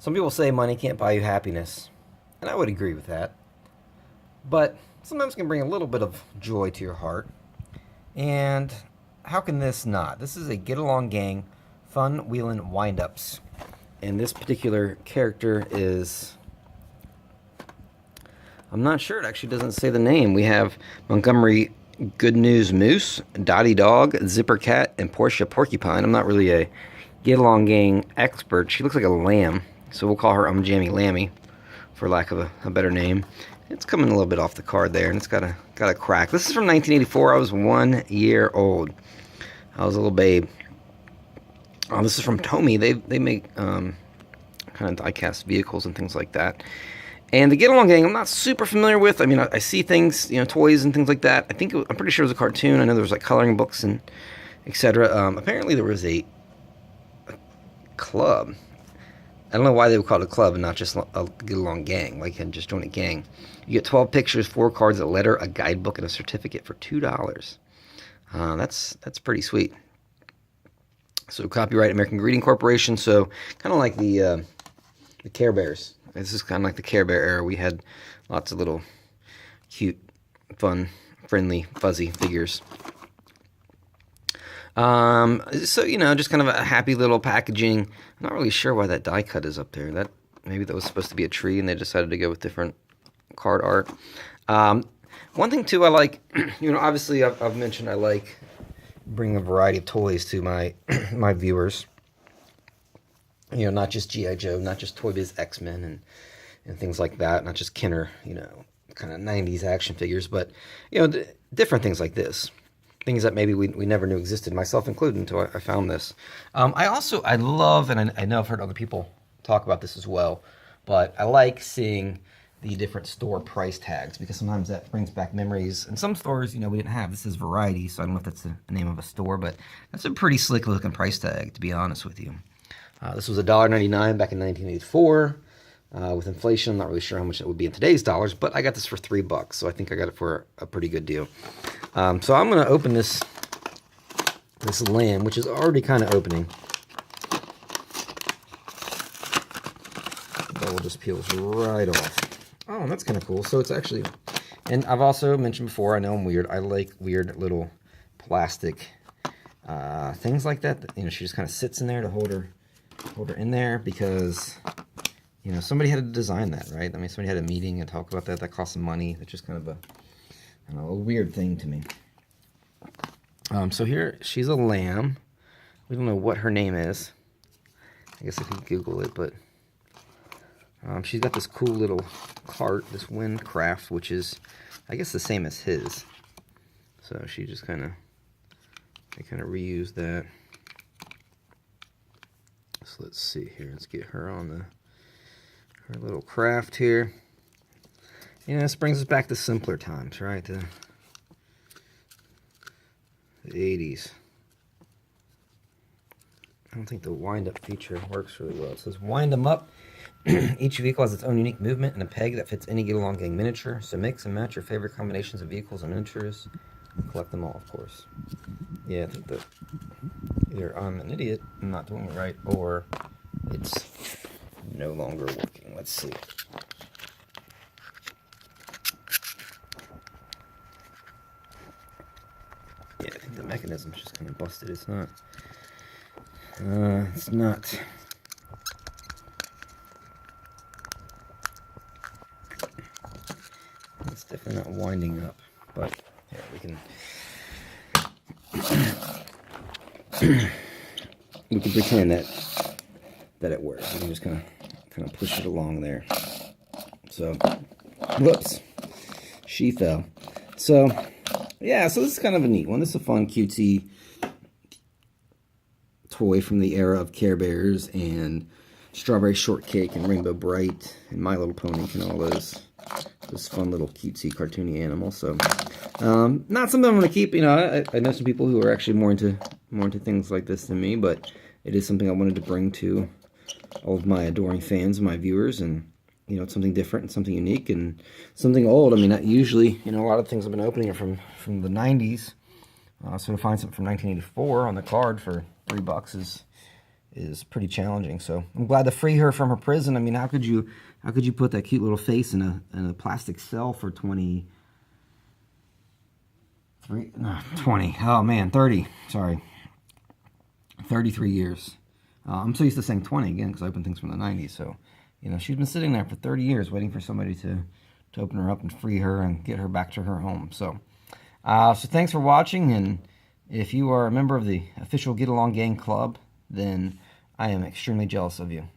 Some people say money can't buy you happiness, and I would agree with that. But sometimes it can bring a little bit of joy to your heart. And how can this not? This is a get along gang, fun Wheelin wind-ups. And this particular character is, I'm not sure, it actually doesn't say the name. We have Montgomery Good News Moose, Dottie Dog, Zipper Cat, and Portia Porcupine. I'm not really a get along gang expert. She looks like a lamb, so we'll call her Jammy Lammy, for lack of a better name. It's coming a little bit off the card there, and it's got a crack. This is from 1984. I was 1 year old. I was a little babe. This is from Tomy. They make kind of die-cast vehicles and things like that. And the Get Along Gang, I'm not super familiar with. I mean, I see things, toys and things like that. I'm pretty sure it was a cartoon. I know there was like coloring books and etc. Apparently there was a club. I don't know why they would call it a club and not just a Get Along Gang. Like, and just join a gang. You get 12 pictures, 4 cards, a letter, a guidebook, and a certificate for $2. That's pretty sweet. So copyright American Greeting Corporation. So kind of like the Care Bears. This is kind of like the Care Bear era. We had lots of little cute, fun, friendly, fuzzy figures. So, just kind of a happy little packaging. I'm not really sure why that die cut is up there. Maybe that was supposed to be a tree and they decided to go with different card art. One thing, too, I like, obviously I've mentioned I like bringing a variety of toys to my my viewers. Not just G.I. Joe, not just Toy Biz X-Men and things like that, not just Kenner, kind of 90s action figures, but, different things like this. Things that maybe we never knew existed, myself included, until I found this. I love, and I know I've heard other people talk about this as well, but I like seeing the different store price tags, because sometimes that brings back memories. And some stores, we didn't have. This is Variety, so I don't know if that's the name of a store, but that's a pretty slick looking price tag, to be honest with you. This was $1.99 back in 1984. With inflation, I'm not really sure how much it would be in today's dollars, but I got this for $3, so I think I got it for a pretty good deal. So I'm going to open this lamb, which is already kind of opening. The bubble just peels right off. Oh, that's kind of cool. So it's actually, and I've also mentioned before, I know I'm weird. I like weird little plastic things like that. She just kind of sits in there to hold her in there, because somebody had to design that, right? I mean, somebody had a meeting and talk about that. That cost some money. It's just kind of a weird thing to me. So here, she's a lamb. We don't know what her name is. I guess I could Google it, but she's got this cool little cart, this Windcraft, which is, I guess, the same as his. So she just they kind of reused that. So let's see here. Let's get her on her little craft here. This brings us back to simpler times, right? The 80s. I don't think the wind-up feature works really well. It says wind them up. Each vehicle has its own unique movement and a peg that fits any Get Along Gang miniature. So mix and match your favorite combinations of vehicles and miniatures. Collect them all, of course. Yeah, I think that either I'm an idiot and not doing it right, or it's no longer working. Let's see. Yeah, I think the mechanism's just kind of busted. It's not. It's not. It's definitely not winding up, but yeah, we can. We can pretend that it works. We can just kind of push it along there. So, whoops, she fell. So, yeah. So this is kind of a neat one. This is a fun, cutesy toy from the era of Care Bears and Strawberry Shortcake and Rainbow Bright and My Little Pony and all those fun little cutesy cartoony animals. So not something I'm going to keep. I know some people who are actually more into things like this than me, but it is something I wanted to bring to all of my adoring fans and my viewers. And it's something different and something unique and something old. I mean, not usually, a lot of things I've been opening are from the 90s. So to find something from 1984 on the card for $3 is is pretty challenging. So I'm glad to free her from her prison. I mean, how could you put that cute little face in a plastic cell for 30, sorry, 33 years. I'm so used to saying 20 again because I open things from the 90s. So, you know, she's been sitting there for 30 years waiting for somebody to open her up and free her and get her back to her home. So thanks for watching, and if you are a member of the official Get Along Gang Club, then I am extremely jealous of you.